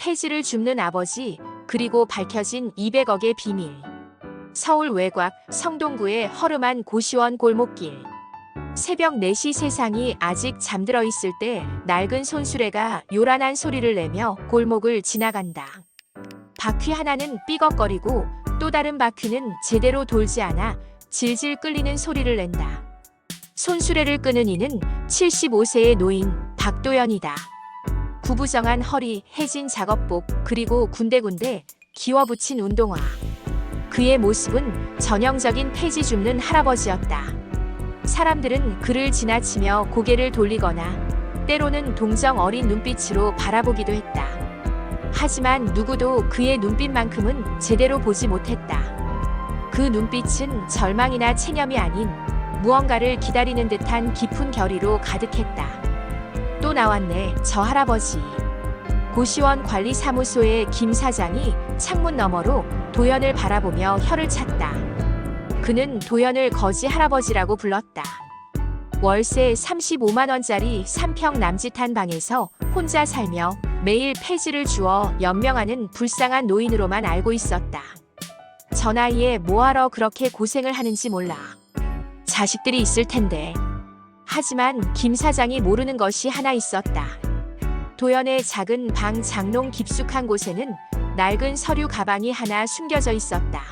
폐지를 줍는 아버지, 그리고 밝혀진 200억의 비밀. 서울 외곽 성동구의 허름한 고시원 골목길. 새벽 4시 세상이 아직 잠들어 있을 때 낡은 손수레가 요란한 소리를 내며 골목을 지나간다. 바퀴 하나는 삐걱거리고 또 다른 바퀴는 제대로 돌지 않아 질질 끌리는 소리를 낸다. 손수레를 끄는 이는 75세의 노인 박도연이다. 구부정한 허리, 해진 작업복, 그리고 군데군데 기워붙인 운동화. 그의 모습은 전형적인 폐지 줍는 할아버지였다. 사람들은 그를 지나치며 고개를 돌리거나 때로는 동정 어린 눈빛으로 바라보기도 했다. 하지만 누구도 그의 눈빛만큼은 제대로 보지 못했다. 그 눈빛은 절망이나 체념이 아닌 무언가를 기다리는 듯한 깊은 결의로 가득했다. 또 나왔네, 저 할아버지. 고시원 관리사무소의 김 사장이 창문 너머로 도연을 바라보며 혀를 찼다. 그는 도연을 거지 할아버지라고 불렀다. 월세 35만 원짜리 3평 남짓한 방에서 혼자 살며 매일 폐지를 주워 연명하는 불쌍한 노인으로만 알고 있었다. 저 나이에 뭐하러 그렇게 고생을 하는지 몰라. 자식들이 있을 텐데. 하지만 김 사장이 모르는 것이 하나 있었다. 도연의 작은 방 장롱 깊숙한 곳에는 낡은 서류 가방이 하나 숨겨져 있었다.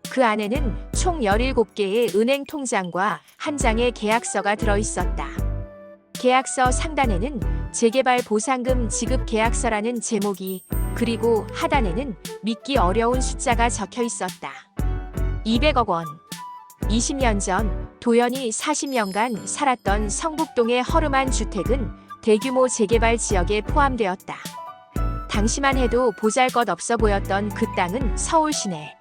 그 안에는 총 17개의 은행 통장과 한 장의 계약서가 들어있었다. 계약서 상단에는 재개발 보상금 지급 계약서라는 제목이, 그리고 하단에는 믿기 어려운 숫자가 적혀 있었다. 200억 원. 20년 전 도연이 40년간 살았던 성북동의 허름한 주택은 대규모 재개발 지역에 포함되었다. 당시만 해도 보잘것없어 보였던 그 땅은 서울 시내.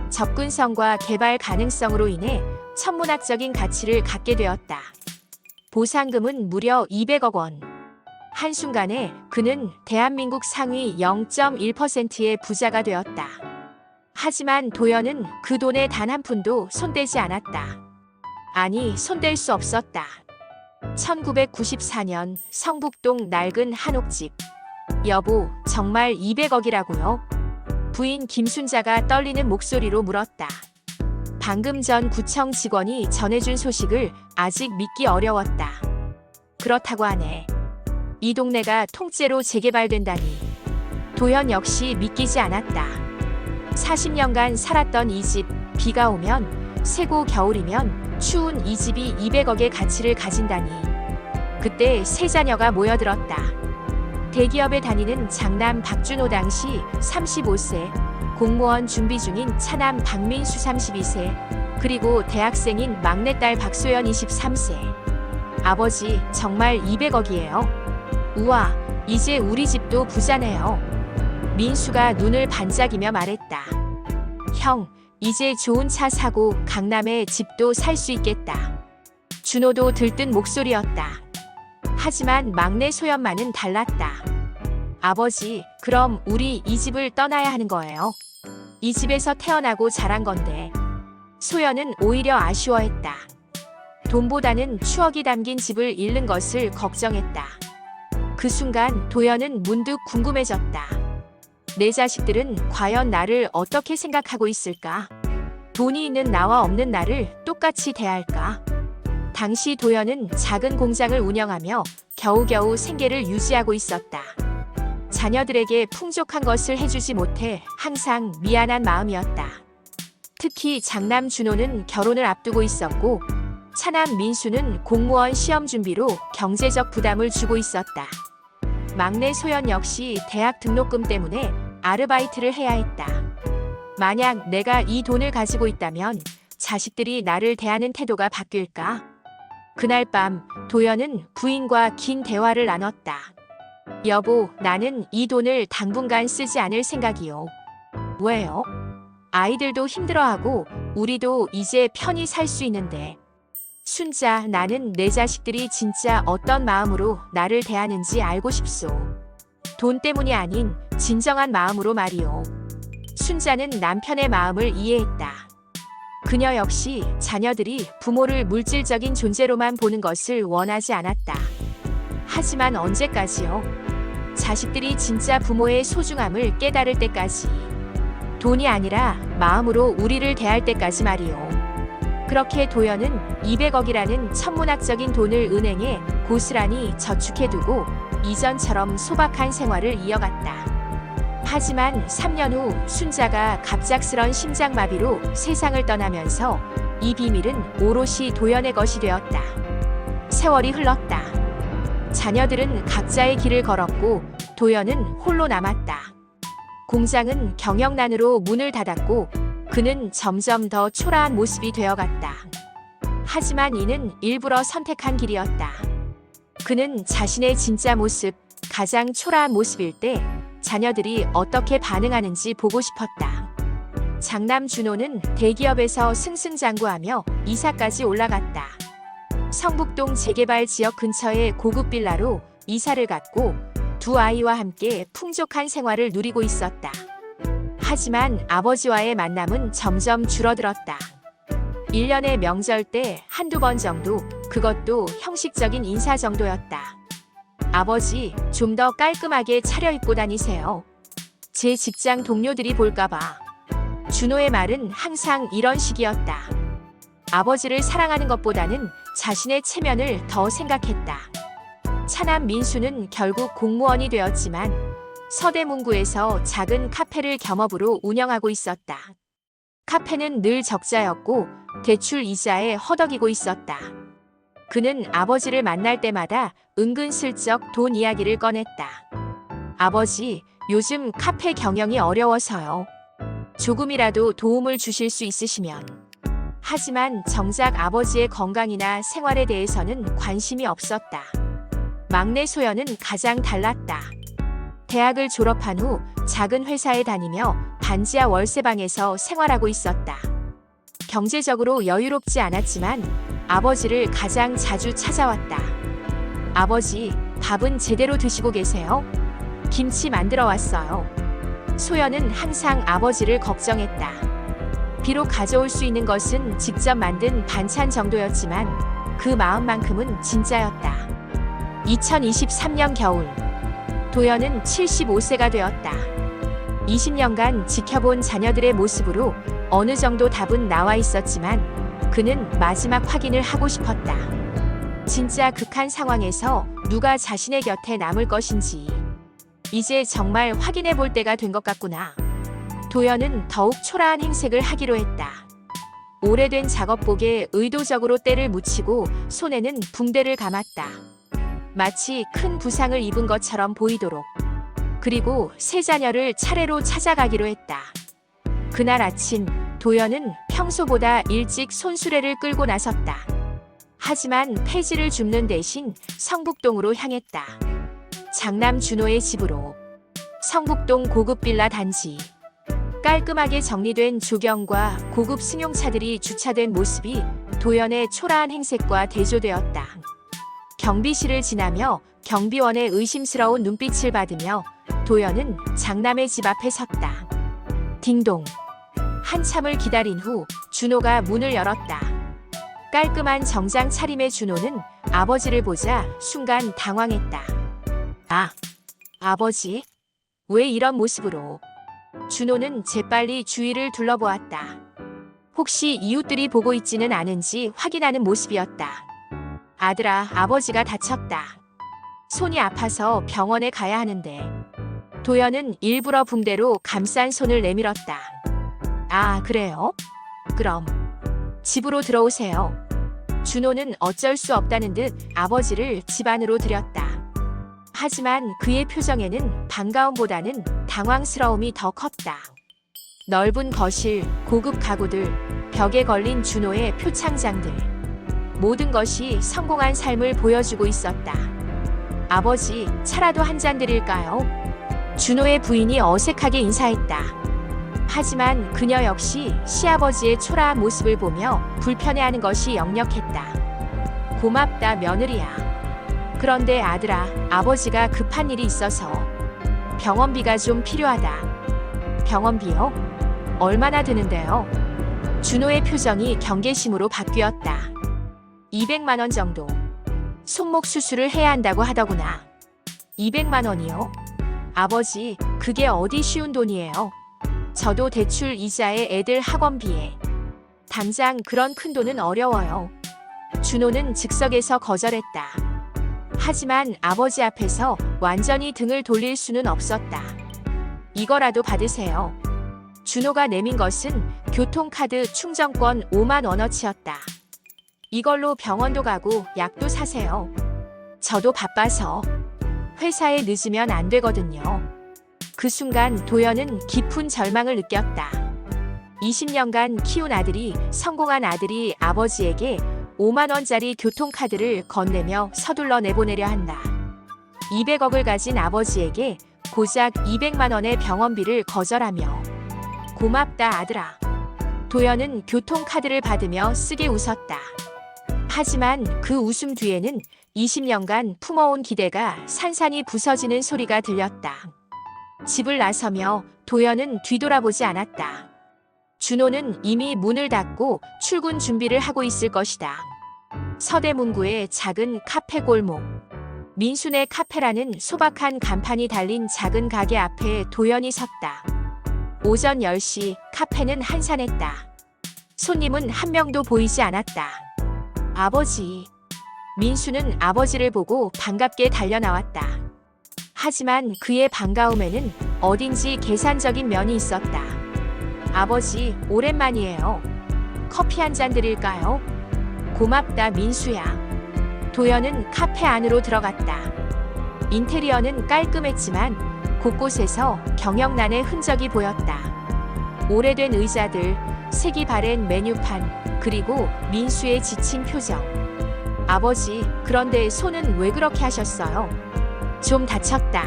접근성과 개발 가능성으로 인해 천문학적인 가치를 갖게 되었다. 보상금은 무려 200억 원. 한순간에 그는 대한민국 상위 0.1%의 부자가 되었다. 하지만 도연은 그 돈에 단 한 푼도 손대지 않았다. 아니, 손댈 수 없었다. 1994년 성북동 낡은 한옥집. 여보, 정말 200억이라고요? 부인 김순자가 떨리는 목소리로 물었다. 방금 전 구청 직원이 전해준 소식을 아직 믿기 어려웠다. 그렇다고 하네. 이 동네가 통째로 재개발된다니. 도연 역시 믿기지 않았다. 40년간 살았던 이 집, 비가 오면 새고 겨울이면 추운 이 집이 200억의 가치를 가진다니. 그때 세 자녀가 모여들었다. 대기업에 다니는 장남 박준호 당시 35세, 공무원 준비 중인 차남 박민수 32세, 그리고 대학생인 막내딸 박소연 23세. 아버지, 정말 200억이에요? 우와, 이제 우리 집도 부자네요. 민수가 눈을 반짝이며 말했다. 형, 이제 좋은 차 사고 강남에 집도 살 수 있겠다. 준호도 들뜬 목소리였다. 하지만 막내 소연만은 달랐다. 아버지, 그럼 우리 이 집을 떠나야 하는 거예요? 이 집에서 태어나고 자란 건데. 소연은 오히려 아쉬워했다. 돈보다는 추억이 담긴 집을 잃는 것을 걱정했다. 그 순간 도연은 문득 궁금해졌다. 내 자식들은 과연 나를 어떻게 생각하고 있을까? 돈이 있는 나와 없는 나를 똑같이 대할까? 당시 도연은 작은 공장을 운영하며 겨우겨우 생계를 유지하고 있었다. 자녀들에게 풍족한 것을 해주지 못해 항상 미안한 마음이었다. 특히 장남 준호는 결혼을 앞두고 있었고, 차남 민수는 공무원 시험 준비로 경제적 부담을 주고 있었다. 막내 소연 역시 대학 등록금 때문에 아르바이트를 해야 했다. 만약 내가 이 돈을 가지고 있다면 자식들이 나를 대하는 태도가 바뀔까? 그날 밤 도연은 부인과 긴 대화를 나눴다. 여보, 나는 이 돈을 당분간 쓰지 않을 생각이요. 왜요? 아이들도 힘들어하고 우리도 이제 편히 살 수 있는데. 순자, 나는 내 자식들이 진짜 어떤 마음으로 나를 대하는지 알고 싶소. 돈 때문이 아닌 진정한 마음으로 말이오. 순자는 남편의 마음을 이해했다. 그녀 역시 자녀들이 부모를 물질적인 존재로만 보는 것을 원하지 않았다. 하지만 언제까지요? 자식들이 진짜 부모의 소중함을 깨달을 때까지. 돈이 아니라 마음으로 우리를 대할 때까지 말이요. 그렇게 도연은 200억이라는 천문학적인 돈을 은행에 고스란히 저축해두고 이전처럼 소박한 생활을 이어갔다. 하지만 3년 후 순자가 갑작스런 심장마비로 세상을 떠나면서 이 비밀은 오롯이 도연의 것이 되었다. 세월이 흘렀다. 자녀들은 각자의 길을 걸었고 도연은 홀로 남았다. 공장은 경영난으로 문을 닫았고 그는 점점 더 초라한 모습이 되어갔다. 하지만 이는 일부러 선택한 길이었다. 그는 자신의 진짜 모습, 가장 초라한 모습일 때 자녀들이 어떻게 반응하는지 보고 싶었다. 장남 준호는 대기업에서 승승장구하며 이사까지 올라갔다. 성북동 재개발 지역 근처의 고급 빌라로 이사를 갔고 두 아이와 함께 풍족한 생활을 누리고 있었다. 하지만 아버지와의 만남은 점점 줄어들었다. 1년의 명절 때 한두 번 정도, 그것도 형식적인 인사 정도였다. 아버지, 좀 더 깔끔하게 차려입고 다니세요. 제 직장 동료들이 볼까봐. 준호의 말은 항상 이런 식이었다. 아버지를 사랑하는 것보다는 자신의 체면을 더 생각했다. 차남 민수는 결국 공무원이 되었지만 서대문구에서 작은 카페를 겸업으로 운영하고 있었다. 카페는 늘 적자였고 대출 이자에 허덕이고 있었다. 그는 아버지를 만날 때마다 은근슬쩍 돈 이야기를 꺼냈다. 아버지, 요즘 카페 경영이 어려워서요. 조금이라도 도움을 주실 수 있으시면. 하지만 정작 아버지의 건강이나 생활에 대해서는 관심이 없었다. 막내 소연은 가장 달랐다. 대학을 졸업한 후 작은 회사에 다니며 반지하 월세방에서 생활하고 있었다. 경제적으로 여유롭지 않았지만 아버지를 가장 자주 찾아왔다. 아버지, 밥은 제대로 드시고 계세요? 김치 만들어 왔어요. 소연은 항상 아버지를 걱정했다. 비록 가져올 수 있는 것은 직접 만든 반찬 정도였지만 그 마음만큼은 진짜였다. 2023년 겨울, 도연은 75세가 되었다. 20년간 지켜본 자녀들의 모습으로 어느 정도 답은 나와 있었지만 그는 마지막 확인을 하고 싶었다. 진짜 극한 상황에서 누가 자신의 곁에 남을 것인지. 이제 정말 확인해 볼 때가 된 것 같구나. 도연은 더욱 초라한 행색을 하기로 했다. 오래된 작업복에 의도적으로 때를 묻히고 손에는 붕대를 감았다. 마치 큰 부상을 입은 것처럼 보이도록. 그리고 세 자녀를 차례로 찾아가기로 했다. 그날 아침 도연은 평소보다 일찍 손수레를 끌고 나섰다. 하지만 폐지를 줍는 대신 성북동으로 향했다. 장남 준호의 집으로. 성북동 고급 빌라 단지. 깔끔하게 정리된 조경과 고급 승용차들이 주차된 모습이 도연의 초라한 행색과 대조되었다. 경비실을 지나며 경비원의 의심스러운 눈빛을 받으며 도연은 장남의 집 앞에 섰다. 딩동. 한참을 기다린 후 준호가 문을 열었다. 깔끔한 정장 차림의 준호는 아버지를 보자 순간 당황했다. 아, 아버지? 왜 이런 모습으로? 준호는 재빨리 주위를 둘러보았다. 혹시 이웃들이 보고 있지는 않은지 확인하는 모습이었다. 아들아, 아버지가 다쳤다. 손이 아파서 병원에 가야 하는데. 도연은 일부러 붕대로 감싼 손을 내밀었다. 아, 그래요? 그럼 집으로 들어오세요. 준호는 어쩔 수 없다는 듯 아버지를 집 안으로 들였다. 하지만 그의 표정에는 반가움보다는 당황스러움이 더 컸다. 넓은 거실, 고급 가구들, 벽에 걸린 준호의 표창장들. 모든 것이 성공한 삶을 보여주고 있었다. 아버지, 차라도 한 잔 드릴까요? 준호의 부인이 어색하게 인사했다. 하지만 그녀 역시 시아버지의 초라한 모습을 보며 불편해하는 것이 역력했다. 고맙다, 며느리야. 그런데 아들아, 아버지가 급한 일이 있어서 병원비가 좀 필요하다. 병원비요? 얼마나 드는데요? 준호의 표정이 경계심으로 바뀌었다. 200만 원 정도. 손목 수술을 해야 한다고 하더구나. 200만 원이요? 아버지, 그게 어디 쉬운 돈이에요. 저도 대출 이자에 애들 학원비에. 당장 그런 큰 돈은 어려워요. 준호는 즉석에서 거절했다. 하지만 아버지 앞에서 완전히 등을 돌릴 수는 없었다. 이거라도 받으세요. 준호가 내민 것은 교통카드 충전권 5만 원어치였다. 이걸로 병원도 가고 약도 사세요. 저도 바빠서 회사에 늦으면 안 되거든요. 그 순간 도연은 깊은 절망을 느꼈다. 20년간 키운 아들이, 성공한 아들이 아버지에게 5만 원짜리 교통카드를 건네며 서둘러 내보내려 한다. 200억을 가진 아버지에게 고작 200만 원의 병원비를 거절하며 고맙다 아들아. 도연은 교통카드를 받으며 쓰게 웃었다. 하지만 그 웃음 뒤에는 20년간 품어온 기대가 산산이 부서지는 소리가 들렸다. 집을 나서며 도연은 뒤돌아보지 않았다. 준호는 이미 문을 닫고 출근 준비를 하고 있을 것이다. 서대문구의 작은 카페 골목. 민수네 카페라는 소박한 간판이 달린 작은 가게 앞에 도연이 섰다. 오전 10시 카페는 한산했다. 손님은 한 명도 보이지 않았다. 아버지. 민수는 아버지를 보고 반갑게 달려나왔다. 하지만 그의 반가움에는 어딘지 계산적인 면이 있었다. 아버지, 오랜만이에요. 커피 한 잔 드릴까요? 고맙다 민수야. 도연은 카페 안으로 들어갔다. 인테리어는 깔끔했지만 곳곳에서 경영난의 흔적이 보였다. 오래된 의자들, 색이 바랜 메뉴판, 그리고 민수의 지친 표정. 아버지, 그런데 손은 왜 그렇게 하셨어요? 좀 다쳤다.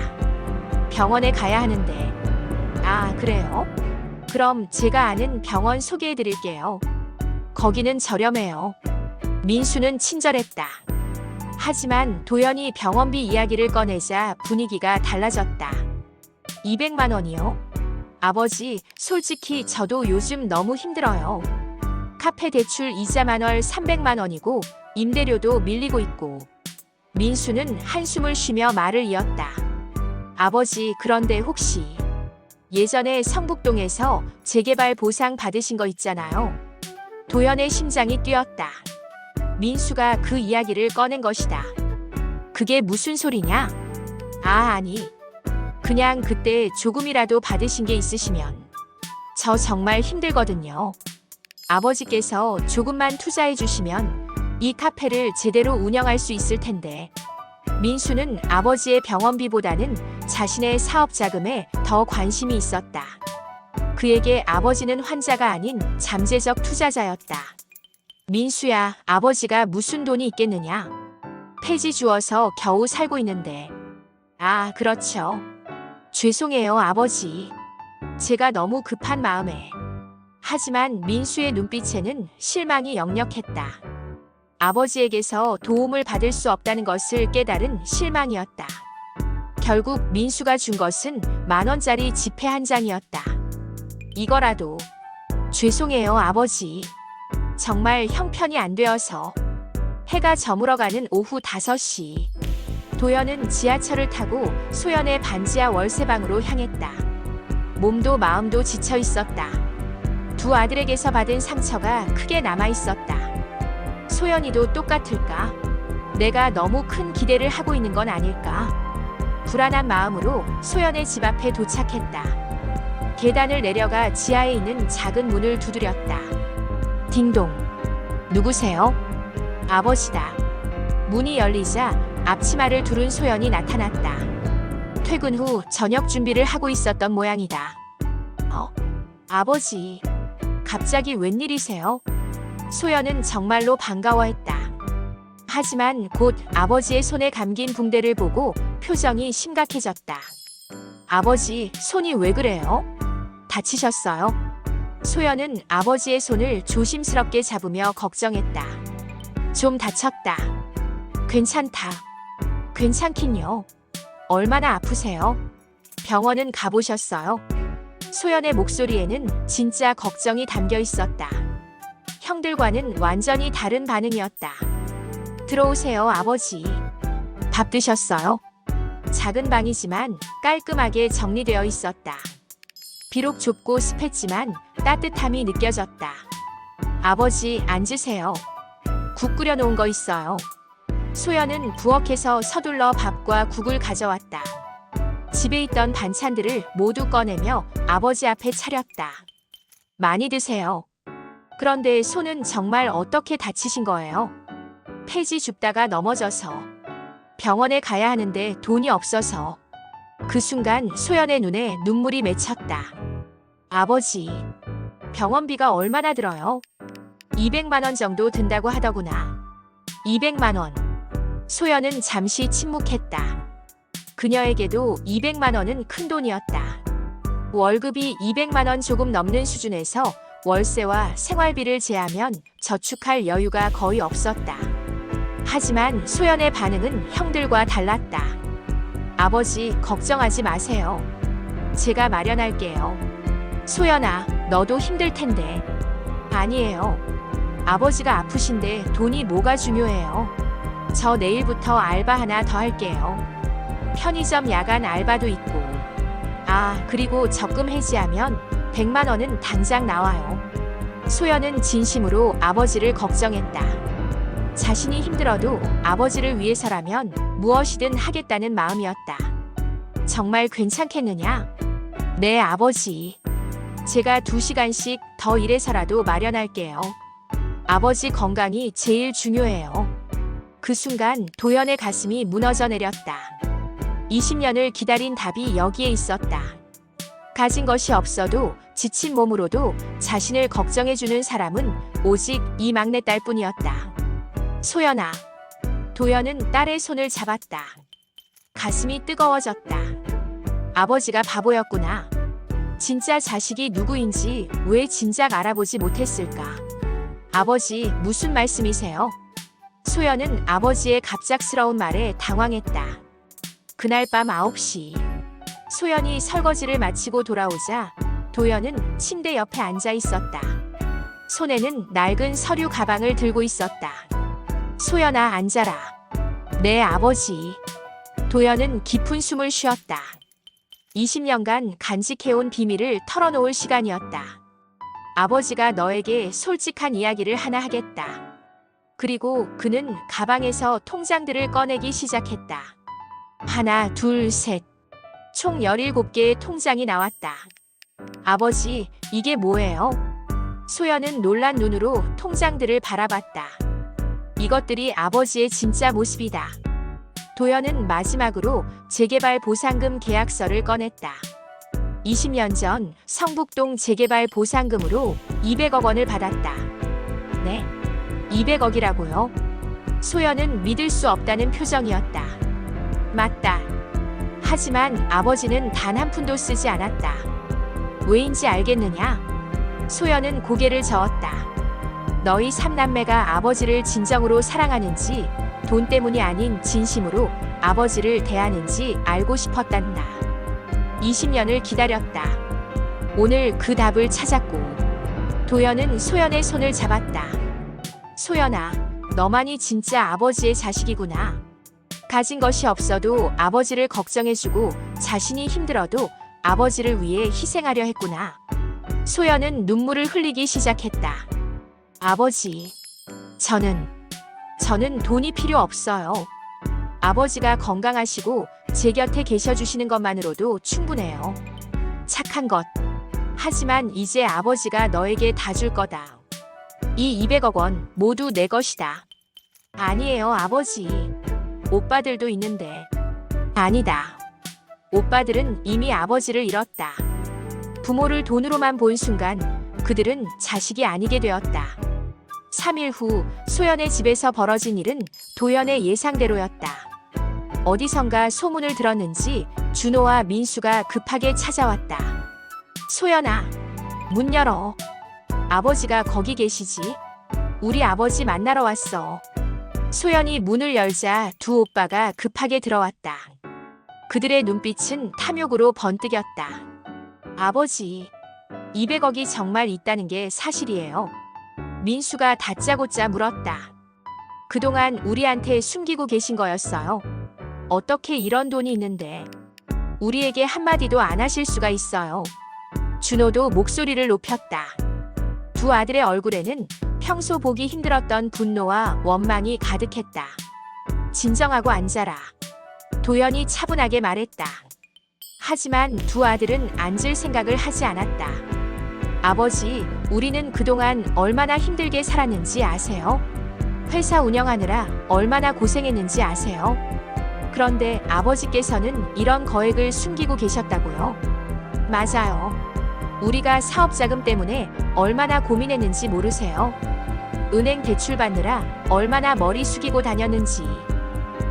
병원에 가야 하는데. 아, 그래요? 그럼 제가 아는 병원 소개해 드릴게요. 거기는 저렴해요. 민수는 친절했다. 하지만 도연이 병원비 이야기를 꺼내자 분위기가 달라졌다. 200만 원이요? 아버지, 솔직히 저도 요즘 너무 힘들어요. 카페 대출 이자만 월 300만 원이고 임대료도 밀리고 있고. 민수는 한숨을 쉬며 말을 이었다. 아버지, 그런데 혹시 예전에 성북동에서 재개발 보상 받으신 거 있잖아요. 도연의 심장이 뛰었다. 민수가 그 이야기를 꺼낸 것이다. 그게 무슨 소리냐? 아니. 그냥 그때 조금이라도 받으신 게 있으시면. 저 정말 힘들거든요. 아버지께서 조금만 투자해 주시면 이 카페를 제대로 운영할 수 있을 텐데. 민수는 아버지의 병원비보다는 자신의 사업 자금에 더 관심이 있었다. 그에게 아버지는 환자가 아닌 잠재적 투자자였다. 민수야, 아버지가 무슨 돈이 있겠느냐? 폐지 주어서 겨우 살고 있는데. 아, 그렇죠. 죄송해요, 아버지. 제가 너무 급한 마음에. 하지만 민수의 눈빛에는 실망이 역력했다. 아버지에게서 도움을 받을 수 없다는 것을 깨달은 실망이었다. 결국 민수가 준 것은 10,000원짜리 지폐 한 장이었다. 이거라도. 죄송해요, 아버지. 정말 형편이 안 되어서. 해가 저물어가는 오후 5시. 도연은 지하철을 타고 소연의 반지하 월세방으로 향했다. 몸도 마음도 지쳐 있었다. 두 아들에게서 받은 상처가 크게 남아 있었다. 소연이도 똑같을까? 내가 너무 큰 기대를 하고 있는 건 아닐까? 불안한 마음으로 소연의 집 앞에 도착했다. 계단을 내려가 지하에 있는 작은 문을 두드렸다. 딩동. 누구세요? 아버지다. 문이 열리자 앞치마를 두른 소연이 나타났다. 퇴근 후 저녁 준비를 하고 있었던 모양이다. 아버지. 갑자기 웬일이세요? 소연은 정말로 반가워했다. 하지만 곧 아버지의 손에 감긴 붕대를 보고 표정이 심각해졌다. 아버지, 손이 왜 그래요? 다치셨어요? 소연은 아버지의 손을 조심스럽게 잡으며 걱정했다. 좀 다쳤다. 괜찮다. 괜찮긴요. 얼마나 아프세요? 병원은 가보셨어요? 소연의 목소리에는 진짜 걱정이 담겨 있었다. 형들과는 완전히 다른 반응이었다. 들어오세요, 아버지. 밥 드셨어요? 작은 방이지만 깔끔하게 정리되어 있었다. 비록 좁고 습했지만 따뜻함이 느껴졌다. 아버지, 앉으세요. 국 끓여놓은 거 있어요. 소연은 부엌에서 서둘러 밥과 국을 가져왔다. 집에 있던 반찬들을 모두 꺼내며 아버지 앞에 차렸다. 많이 드세요. 그런데 손은 정말 어떻게 다치신 거예요? 폐지 줍다가 넘어져서. 병원에 가야 하는데 돈이 없어서. 그 순간 소연의 눈에 눈물이 맺혔다. 아버지, 병원비가 얼마나 들어요? 200만 원 정도 든다고 하더구나. 200만 원. 소연은 잠시 침묵했다. 그녀에게도 200만 원은 큰 돈이었다. 월급이 200만 원 조금 넘는 수준에서 월세와 생활비를 제하면 저축할 여유가 거의 없었다. 하지만 소연의 반응은 형들과 달랐다. 아버지, 걱정하지 마세요. 제가 마련할게요. 소연아, 너도 힘들 텐데. 아니에요. 아버지가 아프신데 돈이 뭐가 중요해요. 저 내일부터 알바 하나 더 할게요. 편의점 야간 알바도 있고. 아, 그리고 적금 해지하면 100만 원은 당장 나와요. 소연은 진심으로 아버지를 걱정했다. 자신이 힘들어도 아버지를 위해서라면 무엇이든 하겠다는 마음이었다. 정말 괜찮겠느냐? 네, 아버지. 제가 2시간씩 더 일해서라도 마련할게요. 아버지 건강이 제일 중요해요. 그 순간 도연의 가슴이 무너져 내렸다. 20년을 기다린 답이 여기에 있었다. 가진 것이 없어도 지친 몸으로도 자신을 걱정해주는 사람은 오직 이 막내딸뿐이었다. 소연아. 도연은 딸의 손을 잡았다. 가슴이 뜨거워졌다. 아버지가 바보였구나. 진짜 자식이 누구인지 왜 진작 알아보지 못했을까? 아버지, 무슨 말씀이세요? 소연은 아버지의 갑작스러운 말에 당황했다. 그날 밤 9시. 소연이 설거지를 마치고 돌아오자 도연은 침대 옆에 앉아 있었다. 손에는 낡은 서류 가방을 들고 있었다. 소연아, 앉아라. 네, 아버지. 도연은 깊은 숨을 쉬었다. 20년간 간직해온 비밀을 털어놓을 시간이었다. 아버지가 너에게 솔직한 이야기를 하나 하겠다. 그리고 그는 가방에서 통장들을 꺼내기 시작했다. 하나, 둘, 셋. 총 17개의 통장이 나왔다. 아버지, 이게 뭐예요? 소연은 놀란 눈으로 통장들을 바라봤다. 이것들이 아버지의 진짜 모습이다. 도연은 마지막으로 재개발 보상금 계약서를 꺼냈다. 20년 전 성북동 재개발 보상금으로 200억 원을 받았다. 네? 200억이라고요? 소연은 믿을 수 없다는 표정이었다. 맞다. 하지만 아버지는 단 한 푼도 쓰지 않았다. 왜인지 알겠느냐? 소연은 고개를 저었다. 너희 3남매가 아버지를 진정으로 사랑하는지 돈 때문이 아닌 진심으로 아버지를 대하는지 알고 싶었단다. 20년을 기다렸다. 오늘 그 답을 찾았고. 도연은 소연의 손을 잡았다. 소연아, 너만이 진짜 아버지의 자식이구나. 가진 것이 없어도 아버지를 걱정해주고 자신이 힘들어도 아버지를 위해 희생하려 했구나. 소연은 눈물을 흘리기 시작했다. 아버지, 저는 돈이 필요 없어요. 아버지가 건강하시고 제 곁에 계셔주시는 것만으로도 충분해요. 착한 것. 하지만 이제 아버지가 너에게 다 줄 거다. 이 200억 원 모두 내 것이다. 아니에요, 아버지. 오빠들도 있는데. 아니다. 오빠들은 이미 아버지를 잃었다. 부모를 돈으로만 본 순간 그들은 자식이 아니게 되었다. 3일 후 소연의 집에서 벌어진 일은 도연의 예상대로였다. 어디선가 소문을 들었는지 준호와 민수가 급하게 찾아왔다. 소연아, 문 열어. 아버지가 거기 계시지? 우리 아버지 만나러 왔어. 소연이 문을 열자 두 오빠가 급하게 들어왔다. 그들의 눈빛은 탐욕으로 번뜩였다. 아버지, 200억이 정말 있다는 게 사실이에요. 민수가 다짜고짜 물었다. 그동안 우리한테 숨기고 계신 거였어요. 어떻게 이런 돈이 있는데 우리에게 한마디도 안 하실 수가 있어요. 준호도 목소리를 높였다. 두 아들의 얼굴에는 평소 보기 힘들었던 분노와 원망이 가득했다. 진정하고 앉아라. 도연이 차분하게 말했다. 하지만 두 아들은 앉을 생각을 하지 않았다. 아버지, 우리는 그동안 얼마나 힘들게 살았는지 아세요? 회사 운영하느라 얼마나 고생했는지 아세요? 그런데 아버지께서는 이런 거액을 숨기고 계셨다고요? 맞아요. 우리가 사업 자금 때문에 얼마나 고민했는지 모르세요? 은행 대출 받느라 얼마나 머리 숙이고 다녔는지.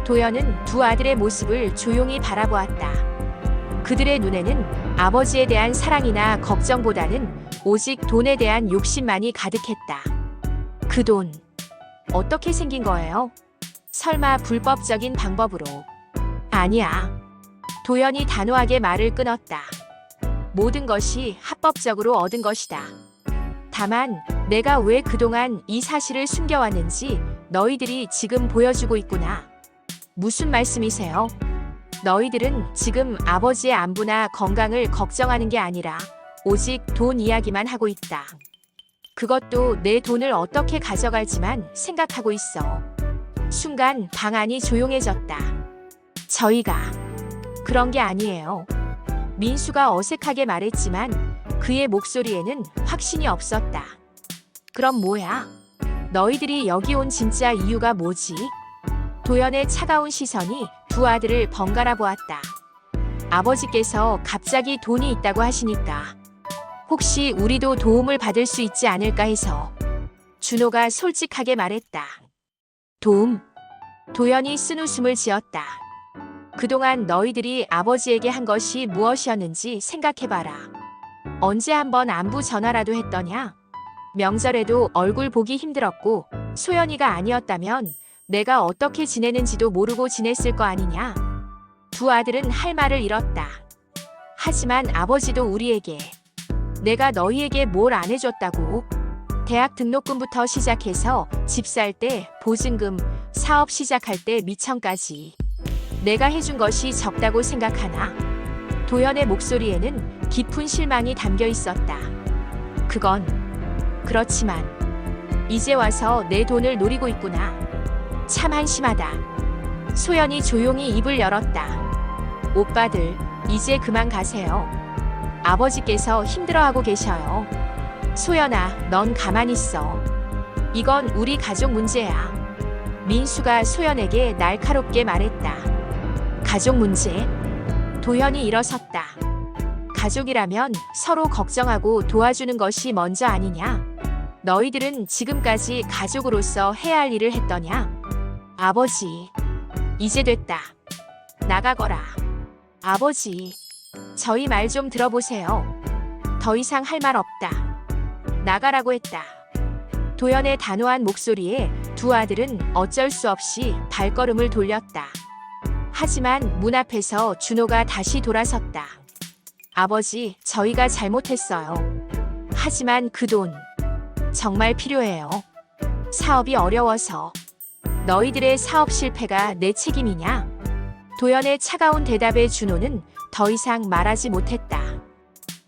도연은 두 아들의 모습을 조용히 바라보았다. 그들의 눈에는 아버지에 대한 사랑이나 걱정보다는 오직 돈에 대한 욕심만이 가득했다. 그 돈, 어떻게 생긴 거예요? 설마 불법적인 방법으로? 아니야. 도연이 단호하게 말을 끊었다. 모든 것이 합법적으로 얻은 것이다. 다만 내가 왜 그동안 이 사실을 숨겨왔는지 너희들이 지금 보여주고 있구나. 무슨 말씀이세요? 너희들은 지금 아버지의 안부나 건강을 걱정하는 게 아니라 오직 돈 이야기만 하고 있다. 그것도 내 돈을 어떻게 가져갈지만 생각하고 있어. 순간 방 안이 조용해졌다. 저희가 그런 게 아니에요. 민수가 어색하게 말했지만 그의 목소리에는 확신이 없었다. 그럼 뭐야? 너희들이 여기 온 진짜 이유가 뭐지? 도연의 차가운 시선이 두 아들을 번갈아 보았다. 아버지께서 갑자기 돈이 있다고 하시니까 혹시 우리도 도움을 받을 수 있지 않을까 해서. 준호가 솔직하게 말했다. 도움? 도연이 쓴웃음을 지었다. 그동안 너희들이 아버지에게 한 것이 무엇이었는지 생각해봐라. 언제 한번 안부 전화라도 했더냐? 명절에도 얼굴 보기 힘들었고 소연이가 아니었다면 내가 어떻게 지내는지도 모르고 지냈을 거 아니냐? 두 아들은 할 말을 잃었다. 하지만 아버지도 우리에게 내가 너희에게 뭘 안 해줬다고? 대학 등록금부터 시작해서 집 살 때 보증금, 사업 시작할 때 미천까지 내가 해준 것이 적다고 생각하나? 도연의 목소리에는 깊은 실망이 담겨 있었다. 그건 그렇지만 이제 와서 내 돈을 노리고 있구나. 참 한심하다. 소연이 조용히 입을 열었다. 오빠들, 이제 그만 가세요. 아버지께서 힘들어하고 계셔요. 소연아, 넌 가만히 있어. 이건 우리 가족 문제야. 민수가 소연에게 날카롭게 말했다. 가족 문제? 도연이 일어섰다. 가족이라면 서로 걱정하고 도와주는 것이 먼저 아니냐? 너희들은 지금까지 가족으로서 해야 할 일을 했더냐? 아버지, 이제 됐다. 나가거라. 아버지, 저희 말 좀 들어보세요. 더 이상 할 말 없다. 나가라고 했다. 도연의 단호한 목소리에 두 아들은 어쩔 수 없이 발걸음을 돌렸다. 하지만 문 앞에서 준호가 다시 돌아섰다. 아버지, 저희가 잘못했어요. 하지만 그 돈 정말 필요해요. 사업이 어려워서. 너희들의 사업 실패가 내 책임이냐? 도연의 차가운 대답에 준호는 더 이상 말하지 못했다.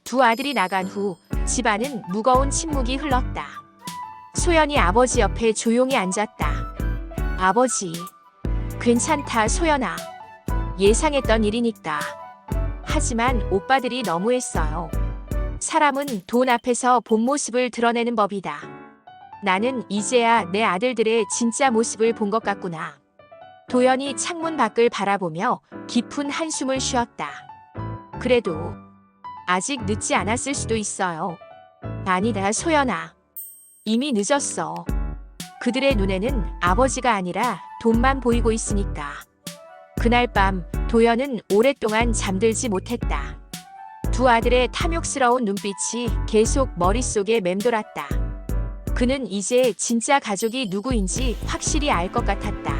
두 아들이 나간 후 집안은 무거운 침묵이 흘렀다. 소연이 아버지 옆에 조용히 앉았다. 아버지, 괜찮다 소연아. 예상했던 일이니까. 하지만 오빠들이 너무했어요. 사람은 돈 앞에서 본 모습을 드러내는 법이다. 나는 이제야 내 아들들의 진짜 모습을 본 것 같구나. 도연이 창문 밖을 바라보며 깊은 한숨을 쉬었다. 그래도 아직 늦지 않았을 수도 있어요. 아니다, 소연아. 이미 늦었어. 그들의 눈에는 아버지가 아니라 돈만 보이고 있으니까. 그날 밤 도연은 오랫동안 잠들지 못했다. 두 아들의 탐욕스러운 눈빛이 계속 머릿속에 맴돌았다. 그는 이제 진짜 가족이 누구인지 확실히 알 것 같았다.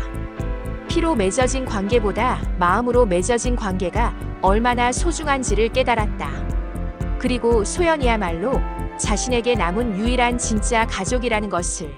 피로 맺어진 관계보다 마음으로 맺어진 관계가 얼마나 소중한지를 깨달았다. 그리고 소연이야말로 자신에게 남은 유일한 진짜 가족이라는 것을.